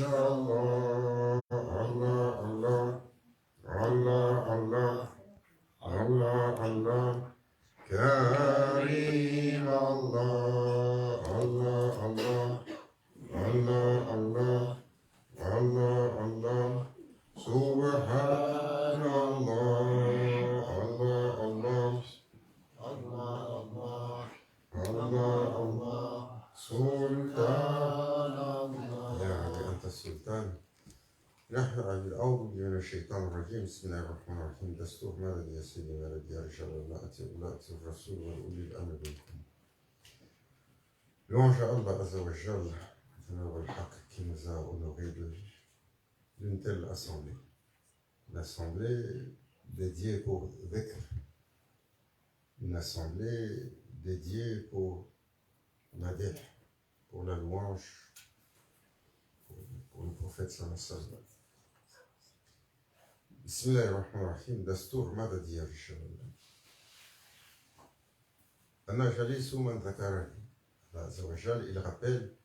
Allah, Allah, Allah, Allah, Allah, Karim Allah, Allah, Allah, Allah, Allah, Allah, Allah, Subhanallah, Allah, Allah, Allah, Allah, Sultan Allah. يا علي أنت السلطان. نحن أعوذ بالله من الشيطان الرجيم. بسم الله الرحمن الرحيم. دستور مالك يا سيدي مالك يا رجال الله أتي الرسول وأولي الأمر منكم. Louange à Allah Azza wa Jal, le Haq qui nous a honorés d'une telle assemblée. Une assemblée dédiée pour dhikr. Une assemblée dédiée pour madh, pour la louange, pour le prophète sallallahu alayhi wa sallam. Bismillahirrahmanirrahim. Dastour ماذا dit يا رجال الله. أنا جليس من ذكرني. Allah Azza wa Jal, il rappelle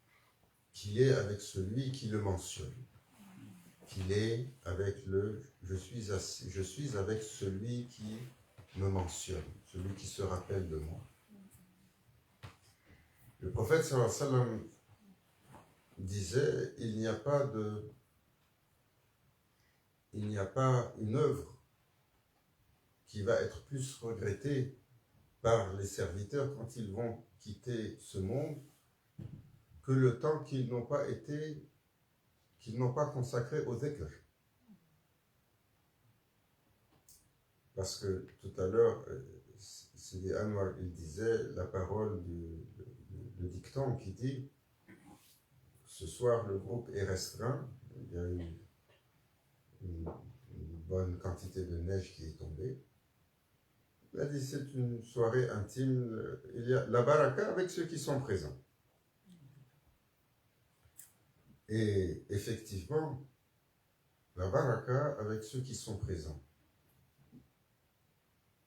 qu'il est avec celui qui le mentionne. Qu'il est avec je suis avec celui qui me mentionne, celui qui se rappelle de moi. Le prophète sallallahu alayhi wa sallam disait, il n'y a pas une œuvre qui va être plus regrettée par les serviteurs quand ils vont quitter ce monde que le temps qu'ils n'ont pas consacré au dhikr. Parce que tout à l'heure, Sidi Anwar, il disait la parole le dicton qui dit ce soir le groupe est restreint, il y a eu une bonne quantité de neige qui est tombée. Il a dit c'est une soirée intime, il y a la baraka avec ceux qui sont présents. Et effectivement, la baraka avec ceux qui sont présents.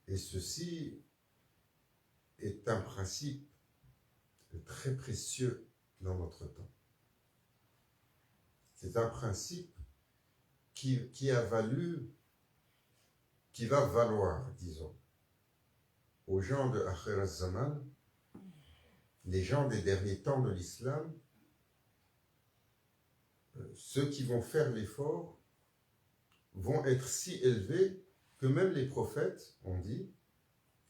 Et ceci est un principe très précieux dans notre temps. C'est un principe qui va valoir, disons, aux gens de Akhir al-Zaman, les gens des derniers temps de l'islam, ceux qui vont faire l'effort vont être si élevés que même les prophètes, on dit,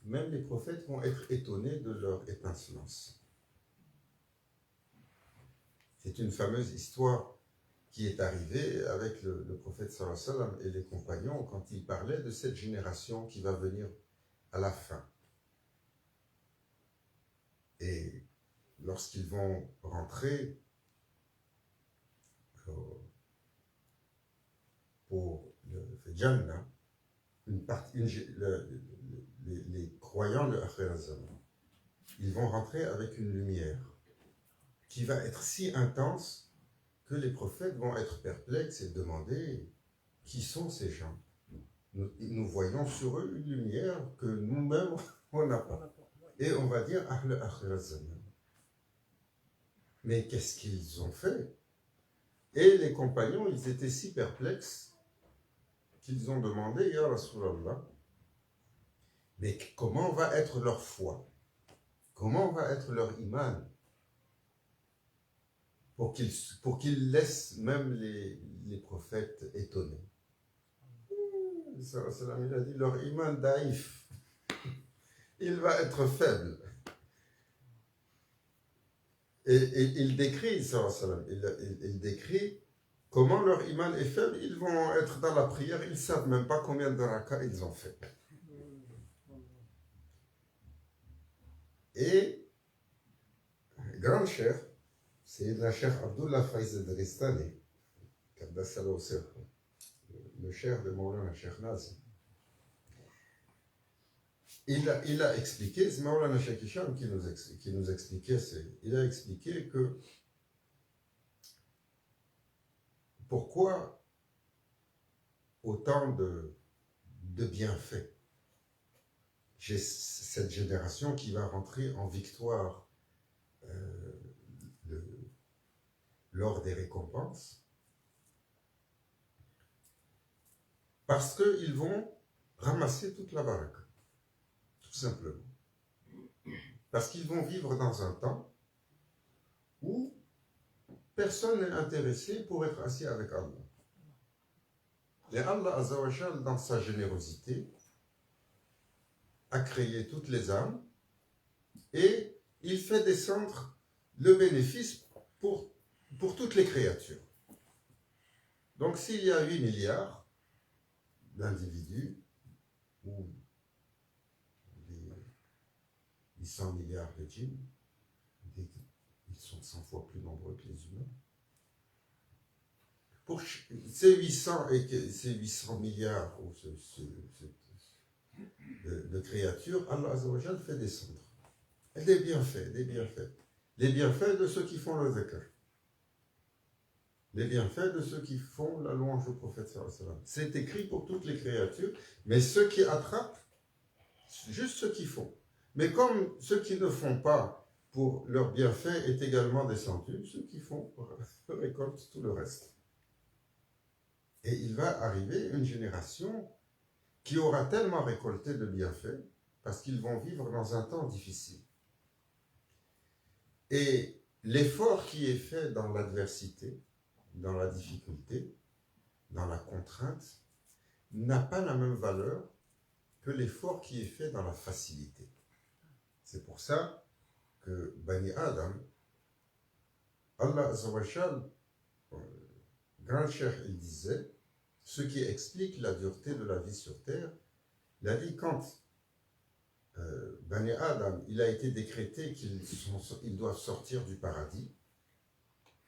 même les prophètes vont être étonnés de leur étincelance. C'est une fameuse histoire qui est arrivée avec le prophète sallallahu alayhi wa sallam et les compagnons quand ils parlaient de cette génération qui va venir à la fin. Et lorsqu'ils vont rentrer pour le Jannah, les croyants de Akhir al-Zaman, ils vont rentrer avec une lumière qui va être si intense que les prophètes vont être perplexes et demander qui sont ces gens. Nous voyons sur eux une lumière que nous-mêmes on n'a pas. Et on va dire Ahl Akhir al-Zaman. Mais qu'est-ce qu'ils ont fait? Et les compagnons, ils étaient si perplexes qu'ils ont demandé, Ya Rasulallah, mais comment va être leur foi? Comment va être leur iman? Pour qu'ils laissent même les prophètes étonnés. Il a dit, leur iman daïf, il va être faible. Et il décrit, il décrit comment leur iman est faible. Ils vont être dans la prière, ils ne savent même pas combien de rakas ils ont fait. Et, grand cher, c'est le Cheikh Abdullah Faiz al-Daristani, le cher de Maulana Cheikh Nazim. Il a expliqué, c'est Maulana Cheikh Hisham qui nous expliquait, il a expliqué que pourquoi autant de bienfaits. J'ai cette génération qui va rentrer en victoire lors des récompenses, Parce qu'ils vont ramasser toute la baraka, tout simplement. Parce qu'ils vont vivre dans un temps où personne n'est intéressé pour être assis avec Allah. Et Allah Azza wa Jal, dans sa générosité, a créé toutes les âmes et il fait descendre le bénéfice pour toutes les créatures. Donc s'il y a 8 milliards d'individus, ou les 800 milliards de djinns, ils sont 100 fois plus nombreux que les humains. Pour ces 800 milliards de créatures, Allah Azza wa Jal fait descendre des bienfaits, les bienfaits de ceux qui font le dhikr, les bienfaits de ceux qui font la louange au prophète sallallahu alayhi wa sallam. C'est écrit pour toutes les créatures, mais ceux qui attrapent, juste ceux qui font. Mais comme ceux qui ne font pas pour leur bienfait est également descendu, ceux qui font récoltent tout le reste. Et il va arriver une génération qui aura tellement récolté de bienfaits parce qu'ils vont vivre dans un temps difficile. Et l'effort qui est fait dans l'adversité, dans la difficulté, dans la contrainte, n'a pas la même valeur que l'effort qui est fait dans la facilité. C'est pour ça que Bani Adam, Allah Azza wa Jal, grand cheikh, il disait, ce qui explique la dureté de la vie sur terre, il a dit quand Bani Adam, il a été décrété qu'ils doivent sortir du paradis,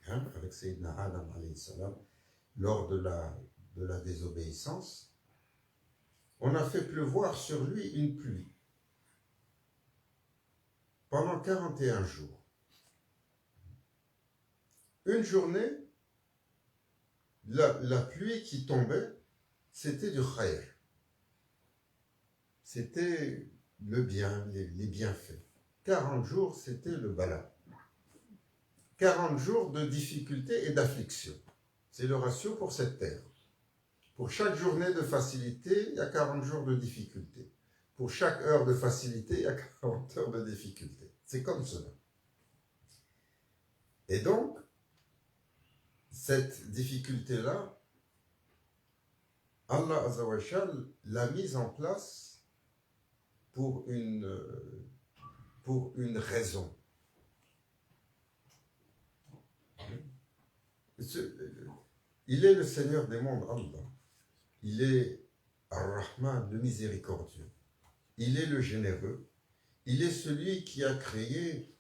avec Sayyidina Adam alayhi salam, lors de la désobéissance, on a fait pleuvoir sur lui une pluie pendant 41 jours. Une journée, la pluie qui tombait, c'était du khayr. C'était le bien, les bienfaits. 40 jours, c'était le bala. 40 jours de difficulté et d'affliction. C'est le ratio pour cette terre. Pour chaque journée de facilité, il y a 40 jours de difficulté. Pour chaque heure de facilité, il y a 40 heures de difficulté. C'est comme cela. Et donc, cette difficulté-là, Allah Azza wa Jal l'a mise en place pour une raison. Il est le Seigneur des mondes, Allah. Il est Ar-Rahman, le miséricordieux. Il est le généreux. Il est celui qui a créé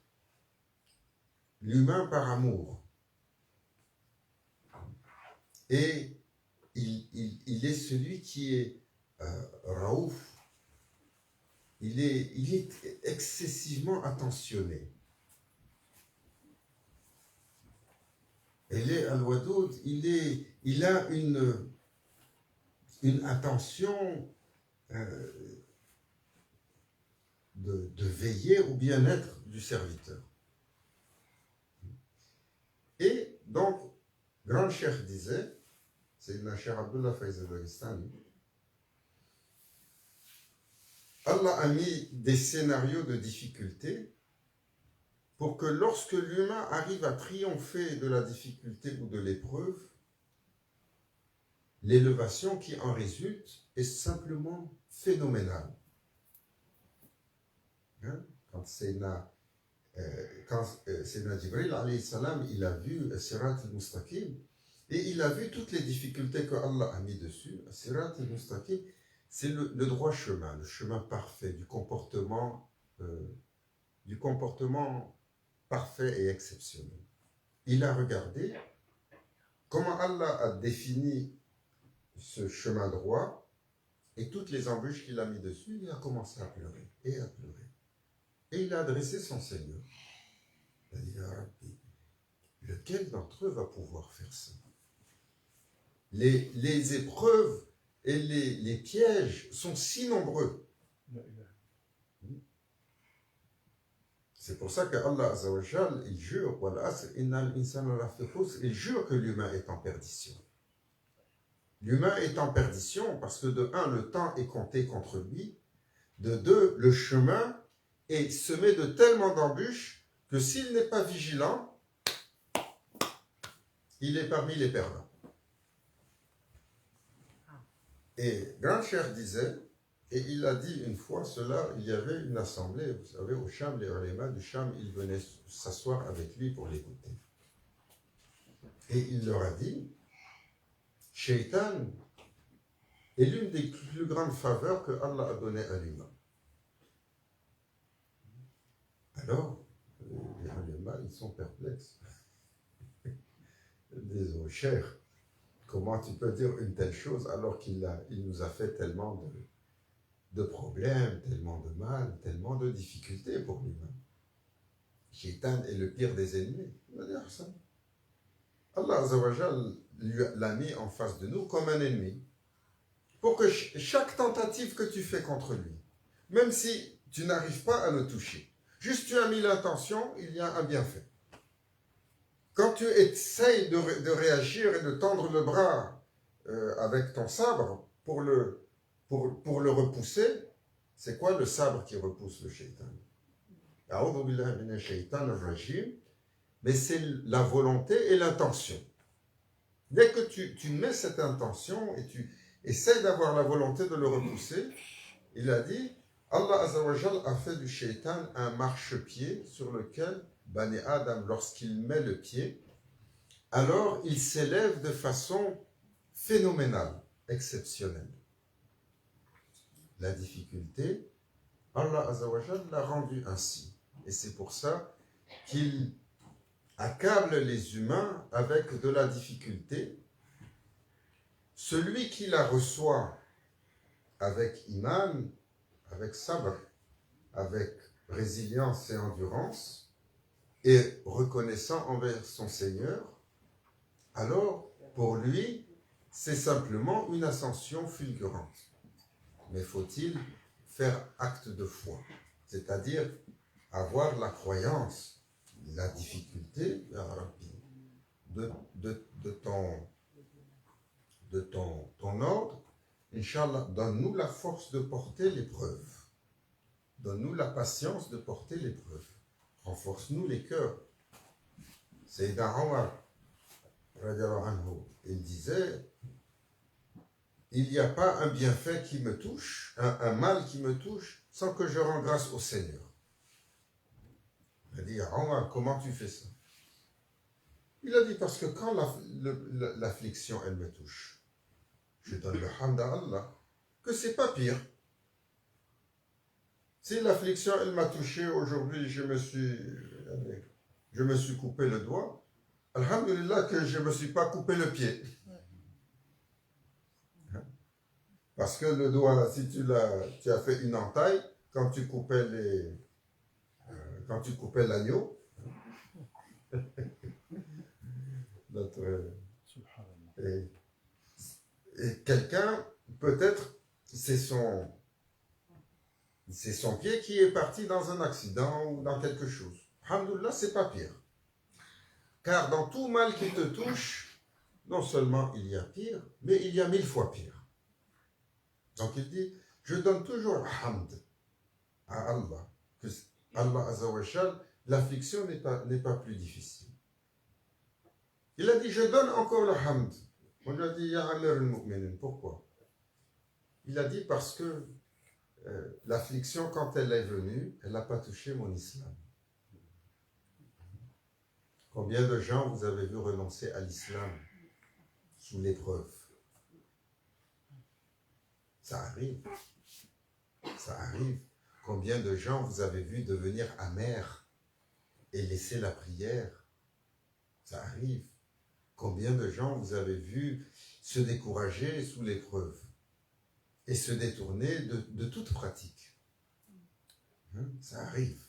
l'humain par amour. Et il est celui qui est Raouf. Il est excessivement attentionné. Il est Al-Wadoud, il a une attention de veiller au bien-être du serviteur. Et donc, Grand Cheikh disait, c'est Cheikh Abdullah Faiz al-Dagestani, Allah a mis des scénarios de difficulté pour que lorsque l'humain arrive à triompher de la difficulté ou de l'épreuve, l'élévation qui en résulte est simplement phénoménale. Quand Sayyidina Jibril alayhi salam, il a vu Sirat al-Mustaqim et il a vu toutes les difficultés que Allah a mis dessus. Sirat al-Mustaqim, c'est le droit chemin, le chemin parfait du comportement parfait et exceptionnel. Il a regardé comment Allah a défini ce chemin droit et toutes les embûches qu'il a mis dessus. Il a commencé à pleurer et à pleurer. Et il a adressé son Seigneur. Il a dit, Ya Rabbi, lequel d'entre eux va pouvoir faire ça? Les épreuves et les pièges sont si nombreux. C'est pour ça que Allah Azza wa Jal, il jure que l'humain est en perdition. L'humain est en perdition parce que de un, le temps est compté contre lui, de deux, le chemin est semé de tellement d'embûches que s'il n'est pas vigilant, il est parmi les perdants. Et Grand Cheikh disait, et il a dit une fois cela, il y avait une assemblée, vous savez, au Cham, les ulémas du Cham, ils venaient s'asseoir avec lui pour l'écouter. Et il leur a dit, Shaitan est l'une des plus grandes faveurs que Allah a données à l'humain. Alors, les ulémas, ils sont perplexes. Ils disent, oh cher, comment tu peux dire une telle chose alors qu'il nous a fait tellement de problèmes, tellement de mal, tellement de difficultés pour l'humain. Shaitan est le pire des ennemis. Il va dire ça. Allah Azzawajal l'a mis en face de nous comme un ennemi. Pour que chaque tentative que tu fais contre lui, même si tu n'arrives pas à le toucher, juste tu as mis l'intention, il y a un bienfait. Quand tu essayes de réagir et de tendre le bras avec ton sabre pour le repousser, c'est quoi le sabre qui repousse le shaitan? Mais c'est la volonté et l'intention. Dès que tu mets cette intention et tu essaies d'avoir la volonté de le repousser, il a dit, Allah Azzawajal a fait du shaitan un marchepied sur lequel Bani Adam, lorsqu'il met le pied, alors il s'élève de façon phénoménale, exceptionnelle. La difficulté, Allah Azzawajal l'a rendu ainsi. Et c'est pour ça qu'il accable les humains avec de la difficulté. Celui qui la reçoit avec iman, avec sabr, avec résilience et endurance, et reconnaissant envers son Seigneur, alors pour lui, c'est simplement une ascension fulgurante. Mais faut-il faire acte de foi, c'est-à-dire avoir la croyance, la difficulté de ton ordre. Inch'Allah, donne-nous la force de porter l'épreuve. Donne-nous la patience de porter l'épreuve. Renforce-nous les cœurs. Sayyidina Omar, il disait, il n'y a pas un bienfait qui me touche, un mal qui me touche, sans que je rende grâce au Seigneur. Il a dit, Omar, comment tu fais ça? Il a dit, parce que quand l'affliction, elle me touche, je donne le hamd à Allah, que c'est pas pire. Si l'affliction, elle m'a touché aujourd'hui, je me suis coupé le doigt, alhamdulillah que je ne me suis pas coupé le pied. Parce que le doigt, si tu as fait une entaille, quand tu coupais l'agneau, et quelqu'un, peut-être, c'est son pied qui est parti dans un accident ou dans quelque chose. Alhamdulillah, c'est pas pire. Car dans tout mal qui te touche, non seulement il y a pire, mais il y a 1000 fois pire. Donc il dit, je donne toujours hamd à Allah, que Allah Azzawajal, l'affliction n'est pas plus difficile. Il a dit, je donne encore le hamd. On lui a dit, ya Amir al-Mu'minin, pourquoi? Il a dit, parce que l'affliction, quand elle est venue, elle n'a pas touché mon islam. Combien de gens vous avez vu renoncer à l'islam sous l'épreuve? Ça arrive. Ça arrive. Combien de gens vous avez vu devenir amers et laisser la prière? Ça arrive. Combien de gens vous avez vu se décourager sous l'épreuve et se détourner de toute pratique? Ça arrive.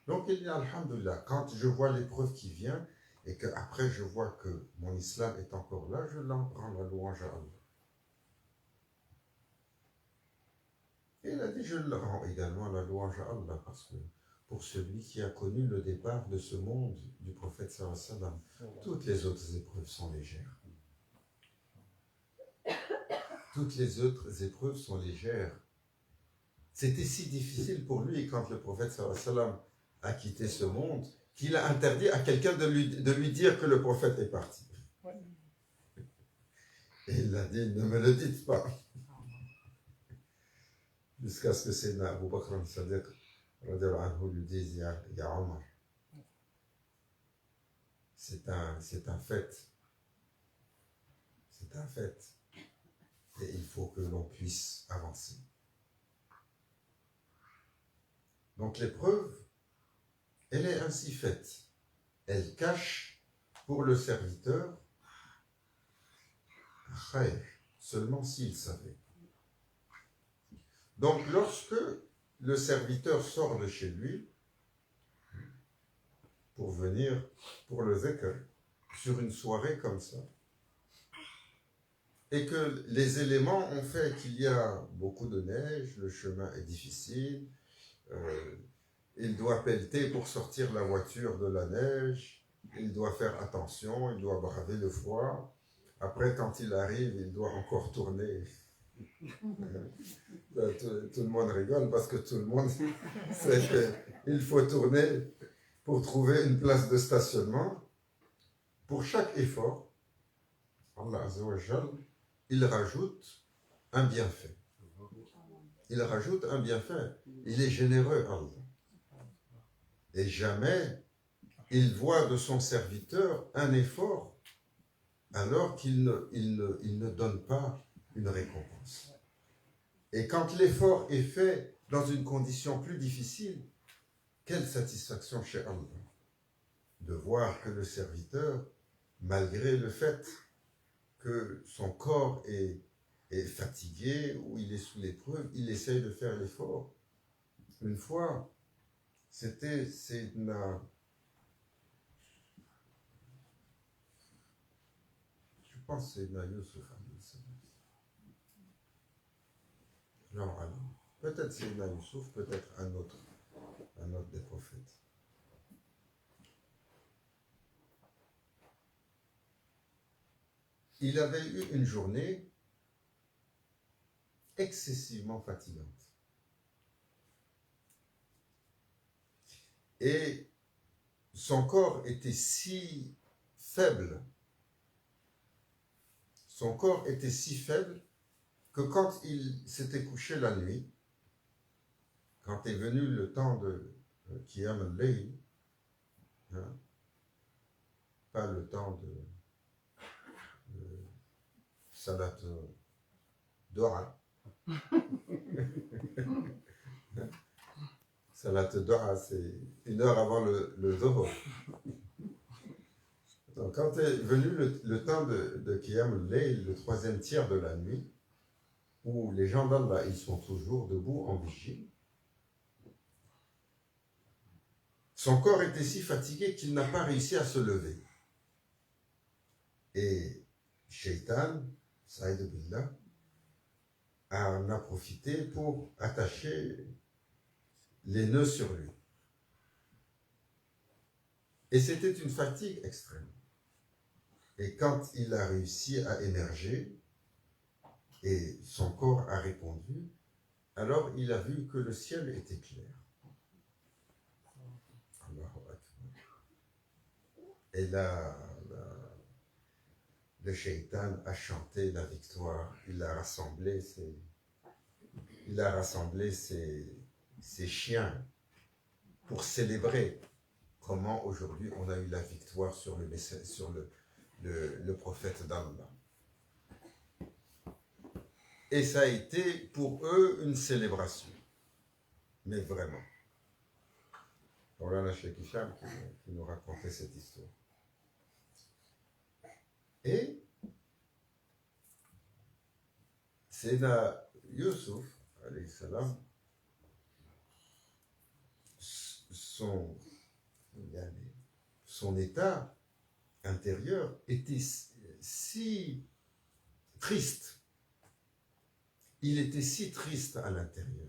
Donc il dit, alhamdulillah, quand je vois l'épreuve qui vient et qu'après je vois que mon islam est encore là, je rends la louange à Allah. Et il a dit, je le rends également la louange à Allah, parce que pour celui qui a connu le départ de ce monde du prophète sallallahu alayhi wa sallam, toutes les autres épreuves sont légères. toutes les autres épreuves sont légères. C'était si difficile pour lui quand le prophète sallallahu alayhi wa sallam a quitté ce monde qu'il a interdit à quelqu'un de lui dire que le prophète est parti. Et il a dit, ne me le dites pas. Jusqu'à ce que Sayyidina Abu Bakr al-Sadiq lui dise, il y a Omar. C'est un fait. C'est un fait. Et il faut que l'on puisse avancer. Donc l'épreuve, elle est ainsi faite. Elle cache pour le serviteur un khayr, seulement s'il savait. Donc lorsque le serviteur sort de chez lui pour venir pour le zikr, sur une soirée comme ça, et que les éléments ont fait qu'il y a beaucoup de neige, le chemin est difficile, il doit pelleter pour sortir la voiture de la neige, il doit faire attention, il doit braver le froid. Après, quand il arrive, il doit encore tourner. Tout le monde rigole parce que tout le monde sait qu'il faut tourner pour trouver une place de stationnement. Pour chaque effort, Allah Azza wa Jal, il rajoute un bienfait. Il rajoute un bienfait. Il est généreux, Allah. Et jamais il voit de son serviteur un effort alors qu'il ne donne pas une récompense. Et quand l'effort est fait dans une condition plus difficile, quelle satisfaction chez Allah de voir que le serviteur, malgré le fait que son corps est fatigué ou il est sous l'épreuve, il essaye de faire l'effort. Une fois, c'était Sayyidina, je pense Sayyidina Yusuf, genre Ali. Peut-être Sayyidina Yusuf, peut-être un autre des prophètes. Il avait eu une journée excessivement fatigante. Et son corps était si faible, que quand il s'était couché la nuit, quand est venu le temps de Qiyam al-Layl, pas le temps de Salat Dua, Salat Dua, c'est 1 heure avant le Dhuhr. Donc, quand est venu le temps de Qiyam al-Layl, le 3e tiers de la nuit, où les gens d'Allah, ils sont toujours debout en vigie, son corps était si fatigué qu'il n'a pas réussi à se lever. Et Shaitan, Saïd Billah, en a profité pour attacher les nœuds sur lui. Et c'était une fatigue extrême. Et quand il a réussi à émerger, et son corps a répondu, alors il a vu que le ciel était clair. Allahu Akbar. Et là, le shaitan a chanté la victoire. Il a rassemblé ses chiens pour célébrer comment aujourd'hui on a eu la victoire sur le prophète d'Allah. Et ça a été pour eux une célébration. Mais vraiment. Voilà la Cheikh Hicham qui nous racontait cette histoire. Et Sayyidina Yusuf, alayhi salam, son état intérieur était si triste. Il était si triste à l'intérieur.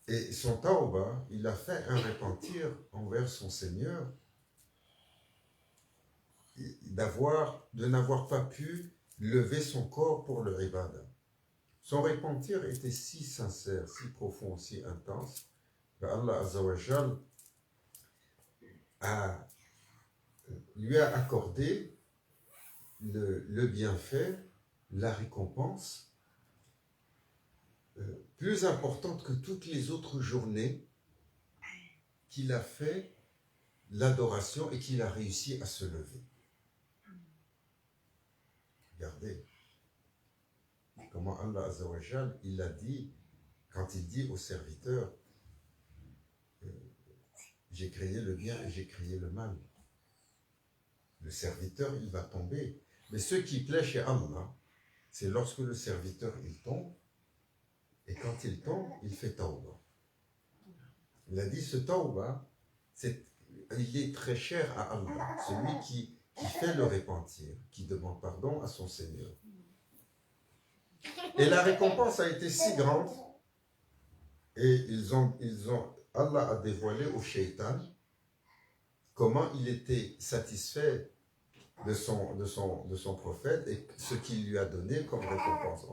Et son tawbah, il a fait un repentir envers son Seigneur de n'avoir pas pu levait son corps pour le ibadah. Son repentir était si sincère, si profond, si intense, que Allah Azza wa Jal lui a accordé le bienfait, la récompense, plus importante que toutes les autres journées qu'il a fait l'adoration et qu'il a réussi à se lever. Regardez comment Allah Azza wa Jal, il a dit, quand il dit aux serviteurs, j'ai créé le bien et j'ai créé le mal. Le serviteur, il va tomber. Mais ce qui plaît chez Allah, c'est lorsque le serviteur, il tombe, et quand il tombe, il fait tawbah. Il a dit, ce tawbah, il est très cher à Allah, celui qui fait le repentir, qui demande pardon à son Seigneur. Et la récompense a été si grande, et Allah a dévoilé au shaitan comment il était satisfait de son prophète et ce qu'il lui a donné comme récompense.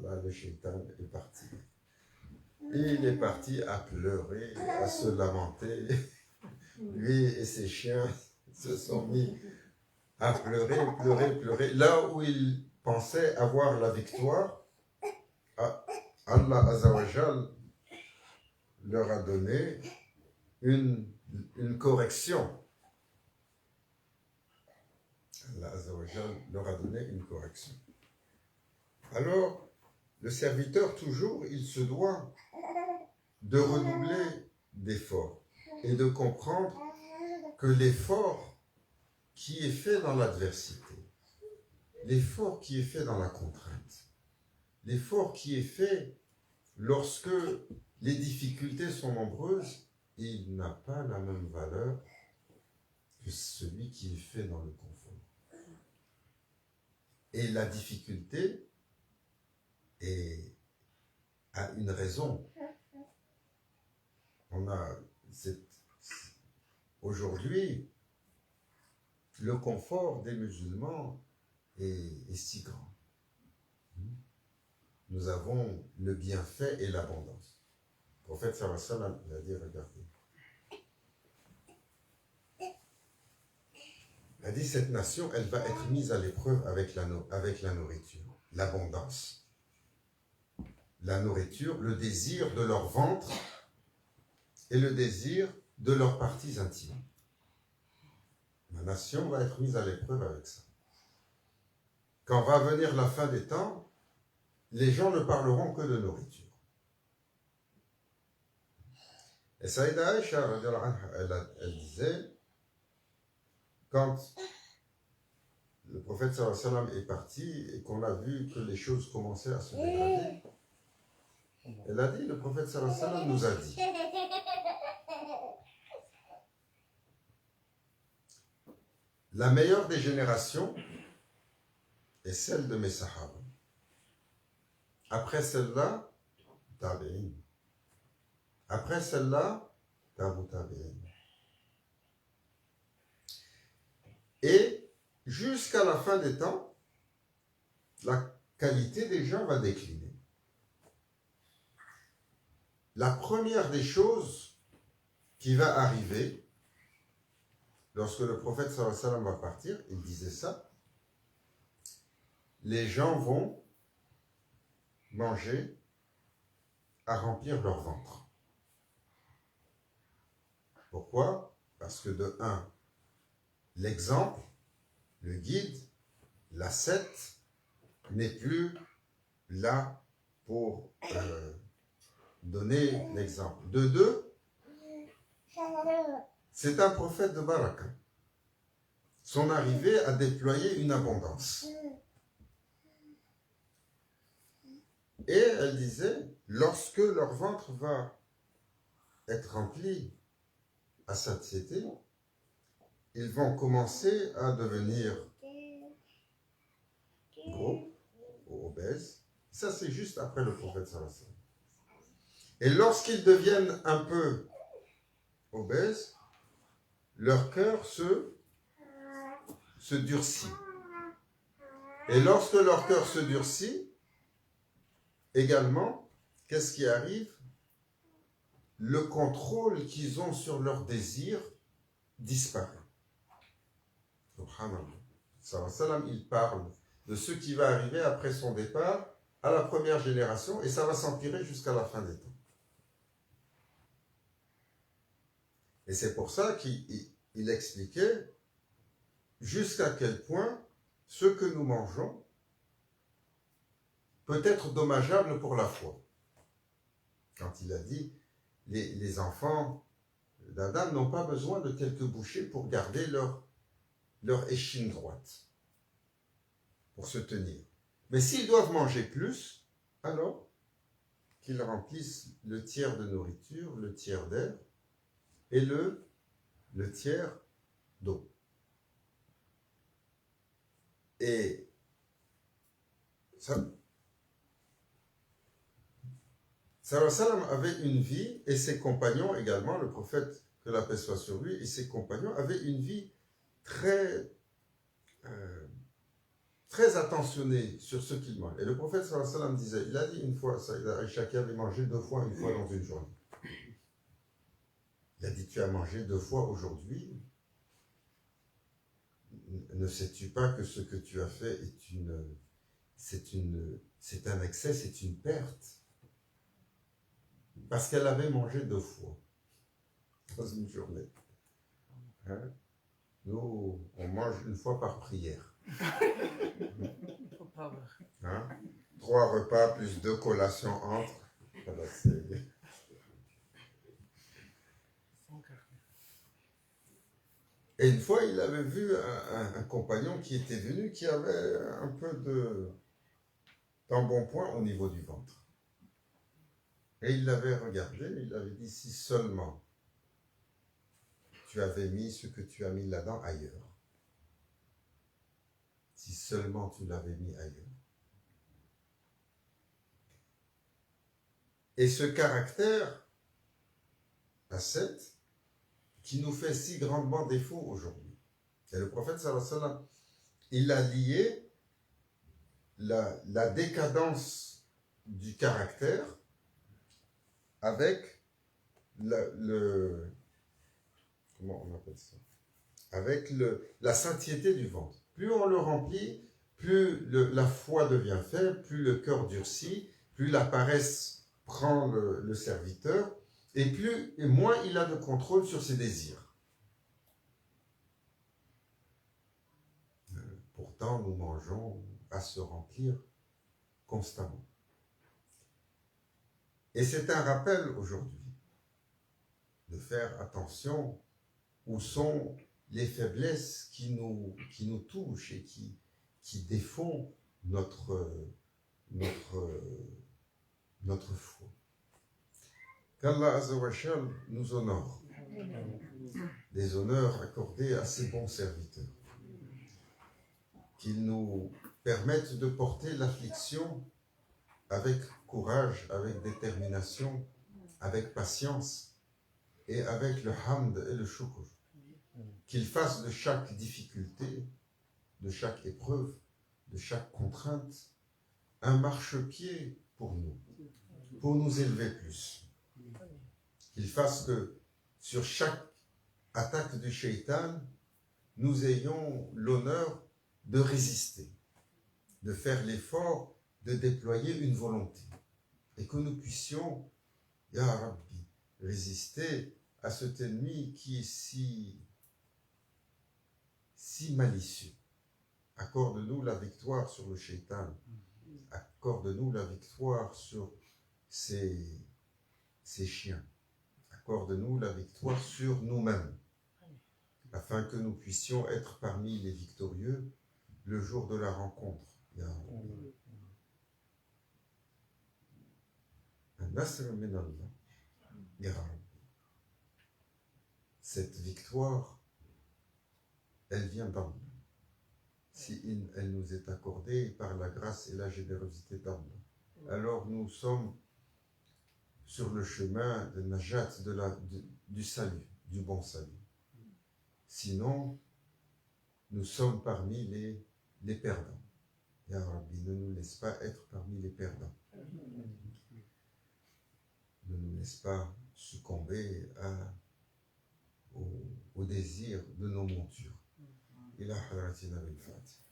Là, le shaitan est parti. Il est parti à pleurer, à se lamenter. Lui et ses chiens se sont mis à pleurer. Là où il pensait avoir la victoire, Allah Azza wa Jal leur a donné une correction. Allah Azza wa Jal leur a donné une correction. Alors, le serviteur, toujours, il se doit de redoubler d'efforts et de comprendre que l'effort qui est fait dans l'adversité, l'effort qui est fait dans la contrainte, l'effort qui est fait lorsque les difficultés sont nombreuses, il n'a pas la même valeur que celui qui est fait dans le confort. Et la difficulté a une raison. Aujourd'hui, le confort des musulmans est si grand. Nous avons le bienfait et l'abondance. Le prophète sallallahu alayhi wa sallam a dit, regardez. Il a dit, cette nation, elle va être mise à l'épreuve avec la nourriture, l'abondance. La nourriture, le désir de leur ventre et le désir de leurs parties intimes. La nation va être mise à l'épreuve avec ça. Quand va venir la fin des temps, les gens ne parleront que de nourriture. Et Saïda Aïcha, elle disait, quand le prophète sallallahu alayhi wa sallam est parti et qu'on a vu que les choses commençaient à se dégrader, elle a dit, le prophète sallallahu alayhi wa sallam nous a dit, la meilleure des générations est celle de mes sahaba. Après celle-là, tabi'in. Après celle-là, tabu tabi'in. Et jusqu'à la fin des temps, la qualité des gens va décliner. La première des choses qui va arriver, lorsque le prophète sallallahu alayhi wa sallam va partir, il disait ça, les gens vont manger à remplir leur ventre. Pourquoi? Parce que de un, l'exemple, le guide, l'ascète n'est plus là pour donner l'exemple. De deux, c'est un prophète de baraka. Son arrivée a déployé une abondance. Et elle disait, lorsque leur ventre va être rempli à satiété, ils vont commencer à devenir gros ou obèses. Ça, c'est juste après le prophète sallallahu alayhi wa sallam. Et lorsqu'ils deviennent un peu obèses, leur cœur se durcit. Et lorsque leur cœur se durcit, également, qu'est-ce qui arrive? Le contrôle qu'ils ont sur leurs désirs disparaît. Subhanallah. Sallam, il parle de ce qui va arriver après son départ à la première génération et ça va s'empirer jusqu'à la fin des temps. Et c'est pour ça qu'il expliquait jusqu'à quel point ce que nous mangeons peut être dommageable pour la foi. Quand il a dit, les enfants d'Adam n'ont pas besoin de quelques bouchées pour garder leur échine droite, pour se tenir. Mais s'ils doivent manger plus, alors qu'ils remplissent le tiers de nourriture, le tiers d'air et le tiers d'eau. Et Sallam avait une vie, et ses compagnons également, le prophète, que la paix soit sur lui, et ses compagnons avaient une vie très attentionnée sur ce qu'ils mangent. Et le prophète sallam disait, il a dit une fois, Aïcha qui avait mangé 2 fois, une fois dans une journée. Il a dit, tu as mangé 2 fois aujourd'hui. Ne sais-tu pas que ce que tu as fait c'est un excès, c'est une perte? Parce qu'elle avait mangé 2 fois dans une journée. Hein? Nous, on mange une fois par prière. Hein? 3 repas plus 2 collations entre. Voilà, Et une fois, il avait vu un compagnon qui était venu, qui avait un peu d'embonpoint au niveau du ventre. Et il l'avait regardé, il avait dit, si seulement tu avais mis ce que tu as mis là-dedans ailleurs. Si seulement tu l'avais mis ailleurs. Et ce caractère, ascète, qui nous fait si grandement défaut aujourd'hui. Et le prophète sallallahu alayhi wa sallam, il a lié la décadence du caractère avec comment on appelle ça? Avec la satiété du ventre. Plus on le remplit, plus la foi devient faible, plus le cœur durcit, plus la paresse prend le serviteur, et moins il a de contrôle sur ses désirs. Pourtant, nous mangeons à se remplir constamment. Et c'est un rappel aujourd'hui de faire attention où sont les faiblesses qui nous touchent et qui défont notre foi. Qu'Allah Azza wa Jal nous honore, des honneurs accordés à ses bons serviteurs, qu'il nous permette de porter l'affliction avec courage, avec détermination, avec patience et avec le hamd et le shukr. Qu'il fasse de chaque difficulté, de chaque épreuve, de chaque contrainte, un marchepied pour nous élever plus. Qu'il fasse que sur chaque attaque du shaitan, nous ayons l'honneur de résister, de faire l'effort de déployer une volonté et que nous puissions, Ya Rabbi, résister à cet ennemi qui est si malicieux. Accorde-nous la victoire sur le shaitan. Accorde-nous la victoire sur ces chiens. Accorde-nous la victoire sur nous-mêmes, afin que nous puissions être parmi les victorieux le jour de la rencontre. Ya Rabbi. Nasr min Allah. Ya Rabbi. Cette victoire, elle vient d'Allah. Si elle nous est accordée par la grâce et la générosité d'Allah, alors nous sommes sur le chemin de Najat, du salut, du bon salut. Sinon, nous sommes parmi les perdants. Ya Rabbi, ne nous laisse pas être parmi les perdants. Ne nous laisse pas succomber au désir de nos montures. إلى حضرتنا بالفاتحة.